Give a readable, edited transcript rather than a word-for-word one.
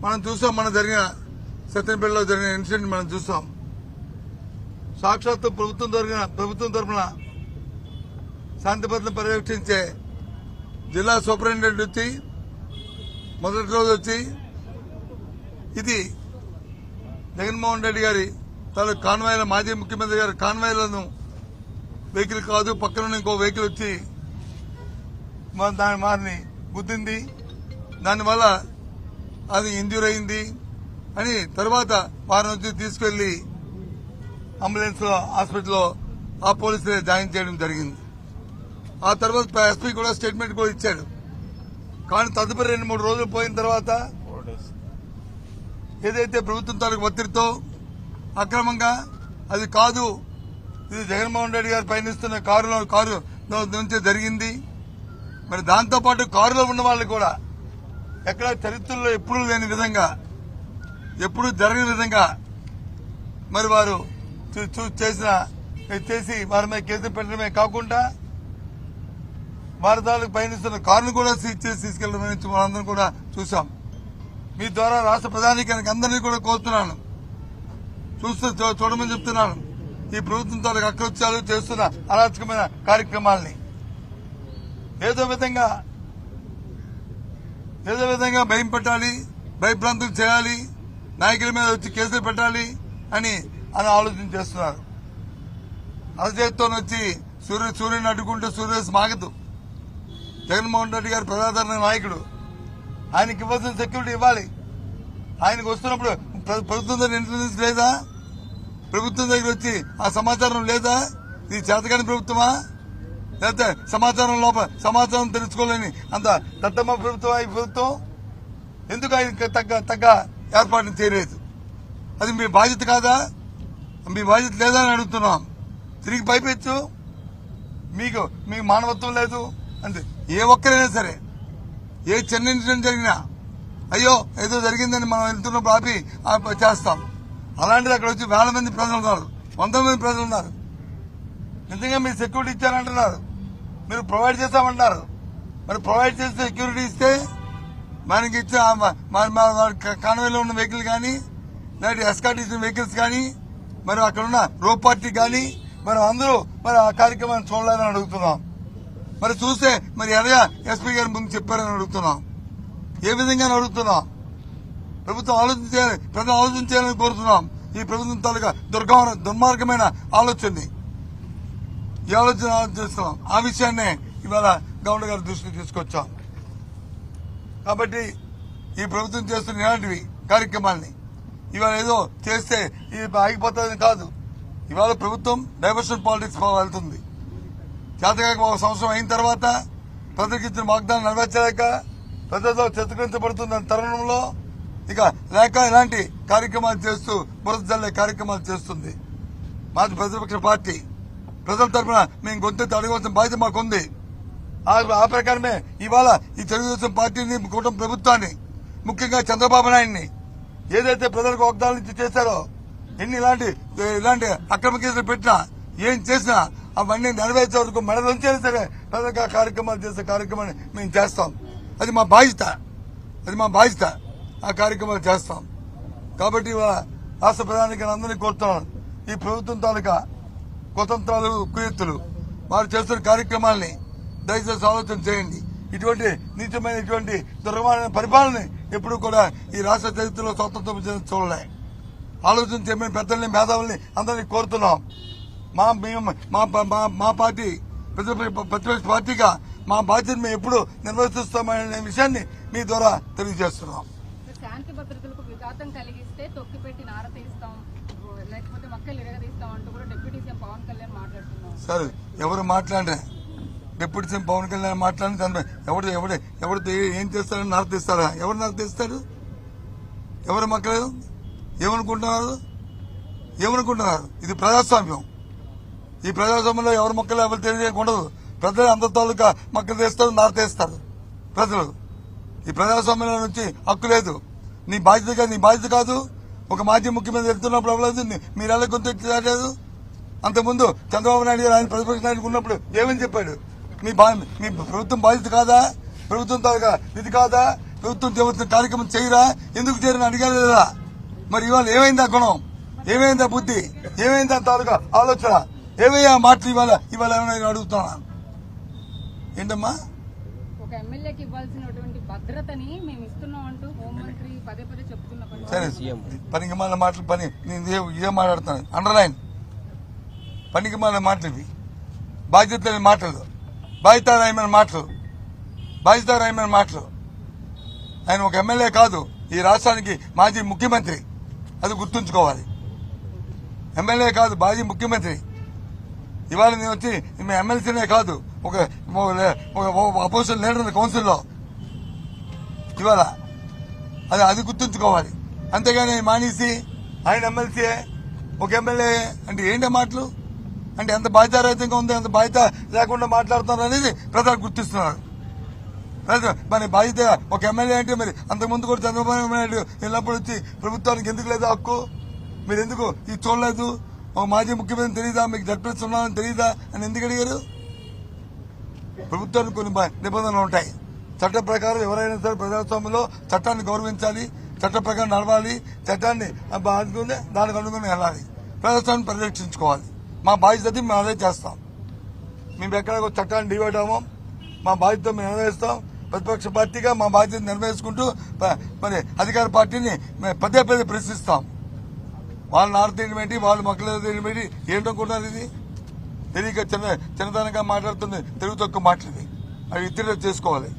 మనం చూసాం, మన జరిగిన సత్యనపల్లిలో జరిగిన ఇన్సిడెంట్ మనం చూసాం. సాక్షాత్తు ప్రభుత్వం తరఫున శాంతి భద్రతను పర్యవేక్షించే జిల్లా సూపరింటెండెంట్ వచ్చి మొదటి రోజు వచ్చి ఇది జగన్మోహన్ రెడ్డి గారి తాలూకు కాన్వాయ్ల మాజీ ముఖ్యమంత్రి గారి కాన్వాయ్లను వెహికల్ కాదు, పక్కన ఇంకో వెహికల్ వచ్చి దాని మారిని గుద్దింది, దానివల్ల అది ఇంజ్యూర్ అయింది అని తర్వాత వారి నుంచి తీసుకెళ్లి అంబులెన్స్ లో హాస్పిటల్లో ఆ పోలీసులే జాయిన్ చేయడం జరిగింది. ఆ తర్వాత ఎస్పీ కూడా స్టేట్మెంట్ కూడా ఇచ్చాడు. కానీ తదుపరి 2-3 రోజులు పోయిన తర్వాత ఏదైతే ప్రభుత్వం తాలూకు ఒత్తిడితో అక్రమంగా అది కాదు, ఇది జగన్మోహన్ రెడ్డి గారు పయనిస్తున్న కారు నుంచి జరిగింది. మరి దాంతోపాటు కారులో ఉన్న వాళ్ళు కూడా ఎక్కడ చరిత్రలో ఎప్పుడూ లేని విధంగా, ఎప్పుడూ జరగని విధంగా మరి వారు చేసి వారి మీద కేసులు పెట్టడమే కాకుండా వారి తాలూకు పయనిస్తున్న కారును కూడా సీజ్ చేసి తీసుకెళ్లడం మనందరం కూడా చూసాం. మీ ద్వారా రాష్ట్ర ప్రధానికానికి అందరినీ కూడా కోరుతున్నాను, చూడమని చెప్తున్నాను. ఈ ప్రభుత్వం తాలూకు అకృత్యాలు చేస్తున్న అరాచకమైన కార్యక్రమాలని ఏదో విధంగా భయం పెట్టాలి, భయభ్రాంతులు చేయాలి, నాయకుల మీద వచ్చి కేసులు పెట్టాలి అని ఆలోచన చేస్తున్నారు. అరచేతితో వచ్చి సూర్యుని అడ్డుకుంటే సూర్యస్ మాగదు. జగన్మోహన్ రెడ్డి గారు ప్రజాదరణ నాయకుడు, ఆయనకి ఇవ్వాల్సిన సెక్యూరిటీ ఇవ్వాలి. ఆయనకు వస్తున్నప్పుడు ప్రభుత్వం దగ్గర ఇంటెలిజెన్స్ లేదా? ప్రభుత్వం దగ్గర వచ్చి ఆ సమాచారం లేదా? ఇది చేతకాని ప్రభుత్వమా? లేకపోతే సమాచారం తెలుసుకోలేని అంత దత్తమ్మ ప్రభుత్వం ఈ ప్రభుత్వం? ఎందుకు ఆయన తగ్గ ఏర్పాటును చేయలేదు? అది మీ బాధ్యత కాదా? మీ బాధ్యత లేదా అని అడుగుతున్నాం. తిరిగి పైపెచ్చు మీకు మానవత్వం లేదు అంటే ఏ ఒక్కరైనా సరే, ఏ చిన్న ఇన్సిడెంట్ జరిగినా అయ్యో ఏదో జరిగిందని మనం వెళ్తున్నప్పుడు ఆపి చేస్తాం. అలాంటిది అక్కడ వచ్చి 1000 మంది ప్రజలు ఉన్నారు, 100 మంది ప్రజలు ఉన్నారు. నిజంగా మీరు సెక్యూరిటీ ఇచ్చారంటున్నారు, మీరు ప్రొవైడ్ చేస్తామంటారు. మరి ప్రొవైడ్ చేస్తే సెక్యూరిటీ ఇస్తే మనకి ఇచ్చే కాన్వేలో ఉన్న వెహికల్ కానీ, లేదంటే ఎస్కాట్ ఇచ్చిన వెహికల్స్ కానీ, మరి అక్కడున్న రో పార్టీ కానీ మరి అందరూ మరి ఆ కార్యక్రమాన్ని చూడాలని అడుగుతున్నాం. మరి చూస్తే మరి ఎలాగా ఎస్పీ గారి ముందు చెప్పారని అడుగుతున్నాం. ఏ విధంగా అడుగుతున్నాం? ప్రభుత్వం ఆలోచించాలి, ప్రజలు ఆలోచించాలని కోరుతున్నాం. ఈ ప్రభుత్వం తాలూకా దుర్మార్గమైన ఆలోచనని ఈ ఆలోచన చేస్తున్నాం. ఆ విషయాన్నే ఇవాళ గవర్నర్ గారి దృష్టికి తీసుకొచ్చాం. కాబట్టి ఈ ప్రభుత్వం చేస్తున్న ఇలాంటివి కార్యక్రమాల్ని ఇవాళ ఏదో చేస్తే ఇది ఆగిపోతుందని కాదు. ఇవాళ ప్రభుత్వం డైవర్షన్ పాలిటిక్స్ వెళ్తుంది. చేతకాక 1 సంవత్సరం అయిన తర్వాత ప్రజలకు ఇచ్చిన వాగ్దానం నెరవేర్చలేక ప్రజలతో చిత్రీకరించబడుతున్న తరుణంలో ఇక లేక ఇలాంటి కార్యక్రమాలు చేస్తూ బురద జల్లే కార్యక్రమాలు చేస్తుంది. మాది ప్రతిపక్ష పార్టీ, ప్రజల తరఫున మేము గొంతెత్తి అడగవలసిన బాధ్యత మాకుంది. ఆ ప్రకారమే ఇవాళ ఈ తెలుగుదేశం పార్టీని, కూటమి ప్రభుత్వాన్ని, ముఖ్యంగా చంద్రబాబు నాయుడిని ఏదైతే ప్రజలకు వాగ్దానాలు ఇచ్చి చేశారో, ఇలాంటి అక్రమ కేసులు పెట్టినా ఏం చేసినా అవన్నీ నెరవేర్చే వరకు మెడలోంచైనా సరే ప్రజలకు ఆ కార్యక్రమాలు చేసే కార్యక్రమాన్ని మేము చేస్తాం. అది మా బాధ్యత. ఆ కార్యక్రమాలు చేస్తాం. కాబట్టి రాష్ట్ర ప్రధానికి అందరినీ కోరుతున్నాను, ఈ ప్రభుత్వం తాలూకా కుతంత్రాలు, కుయుక్తులు వారు చేస్తున్న కార్యక్రమాల్ని దయచేసి ఆలోచన చేయండి. ఇటువంటి నీచమైన ఇటువంటి దుర్గమైన పరిపాలన ఎప్పుడు కూడా ఈ రాష్ట్ర చరిత్రలో స్వాతంత్రం చూడలే. ఆలోచన చేయమని పెద్దల్ని, మేధావుల్ని అందరినీ కోరుతున్నాం. మా పార్టీ ప్రతిపక్ష పార్టీగా మా బాధ్యత మేము ఎప్పుడు నిర్వర్తిస్తామనే విషయాన్ని మీ ద్వారా తెలియజేస్తున్నాం. శాంతి భద్రతలకు విఘాతం కలిగిస్తే తొక్కిపెట్టి నారతీస్తాం, లేకపోతే మక్కలు ఇరగదీస్తాం అంటూ కూడా డిప్యూటీ సీఎం పవన్ కళ్యాణ్ మాట్లాడుతున్నారు. సరే, ఎవరు మాట్లాడే డిప్యూటీ సీఎం పవన్ కళ్యాణ్ మాట్లాడి దాని ఎవరితో ఏం చేస్తారని నారతీస్తారా? ఎవరు నారతీస్తారు? ఎవరు మక్కలేదు? ఏమనుకుంటున్నారు? ఇది ప్రజాస్వామ్యం. ఈ ప్రజాస్వామ్యంలో ఎవరు మొక్కలు ఎవరు తెలియజేయకూడదు. ప్రజలు అందరి తాలూకా మొక్కలు తీస్తారు, నారతీస్తారు ప్రజలు. ఈ ప్రజాస్వామ్యంలో నుంచి హక్కు లేదు. నీ బాధ్యత కాదు. ఒక మాజీ ముఖ్యమంత్రి వెళ్తున్నప్పుడు అవ్వలేదు, మీరు ఎలా గుర్తు. అంతకుముందు చంద్రబాబు నాయుడు గారు ఆయన ప్రతిపక్ష నాయకుడు ఉన్నప్పుడు ఏమని చెప్పాడు? మీ ప్రభుత్వం బాధ్యత కాదా? ప్రభుత్వం తాలూకా ఇది కాదా? ప్రభుత్వం చేస్తున్న కార్యక్రమం చేయరా, ఎందుకు చేయరని అడిగారు లేదా? మరి ఇవాళ ఏమైందా గుణం, ఏమైందా బుద్ధి, ఏమైందా తాలూకా ఆలోచన, ఏమయ్యా మాటలు ఇవాళ ఏమైనా అడుగుతున్నా? ఏంటమ్మా ఒక ఎమ్మెల్యేకి ఇవ్వాల్సినటువంటి భద్రతని మేము ఇస్తున్నాం అంటూ హోంమంత్రి పదే పదే చెప్తున్న సరే పనికి మాల మాటలు పని నేను ఇదే మాట్లాడుతున్నాను, అండర్లైన్. పనికి మాల మాటలు ఇవి, బాధ్యత లేని మాటలు, బాధ్యతారాయమైన మాటలు. ఆయన ఒక ఎమ్మెల్యే కాదు, ఈ రాష్ట్రానికి మాజీ ముఖ్యమంత్రి, అది గుర్తుంచుకోవాలి. ఎమ్మెల్యే కాదు, మాజీ ముఖ్యమంత్రి. ఇవాళ నేను వచ్చి ఎమ్మెల్సీనే కాదు, ఒక అపోజిషన్ లీడర్ కౌన్సిల్లో ఇవాళ అది గుర్తుంచుకోవాలి. అంతేగాని మానేసి ఆయన ఎమ్మెల్సీ ఒక ఎమ్మెల్యే అంటే ఏంటి మాటలు, అంటే ఎంత బాధ్యతారహితంగా ఉంది, ఎంత బాధ్యత లేకుండా మాట్లాడుతున్నారు అనేది ప్రజలు గుర్తిస్తున్నారు. మరి బాధ్యత ఒక ఎమ్మెల్యే అంటే మరి అంతకుముందు కూడా చంద్రబాబు నాయుడు వెళ్ళినప్పుడు వచ్చి ప్రభుత్వానికి ఎందుకు లేదా హక్కు, మీరు ఎందుకు ఇది చూడలేదు, ఒక మాజీ ముఖ్యమంత్రి తెలియదా, మీకు జడ్పీఎస్ ఉన్నారని తెలియదా అని ఎందుకు అడిగారు? ప్రభుత్వానికి కొన్ని నిబంధనలు ఉంటాయి. చట్ట ప్రకారం ఎవరైనా సరే ప్రజాస్వామ్యంలో చట్టాన్ని గౌరవించాలి, చట్ట ప్రకారం నడవాలి, చట్టాన్ని దానికి అనుగుణంగా వెళ్ళాలి, ప్రజాస్వామ్యాన్ని పరిరక్షించుకోవాలి. మా బాధ్యత మేము అదే చేస్తాం. మేము ఎక్కడ చట్టాన్ని డివైడ్ అవ్వం, మా బాధ్యత మేము నెరవేరుస్తాం. ప్రతిపక్ష పార్టీగా మా బాధ్యత నెరవేర్చుకుంటూ మరి అధికార పార్టీని పదే ప్రశ్నిస్తాం. వాళ్ళని ఆడతీయడం ఏంటి, వాళ్ళ మొక్కలు తీయడం ఏంటి, ఏంటనుకుంటున్నారు? ఇది తెలియక చిన్నతనంగా మాట్లాడుతుంది, తెలుగు తక్కువ మాటలు. అది ఇతరులు చేసుకోవాలి.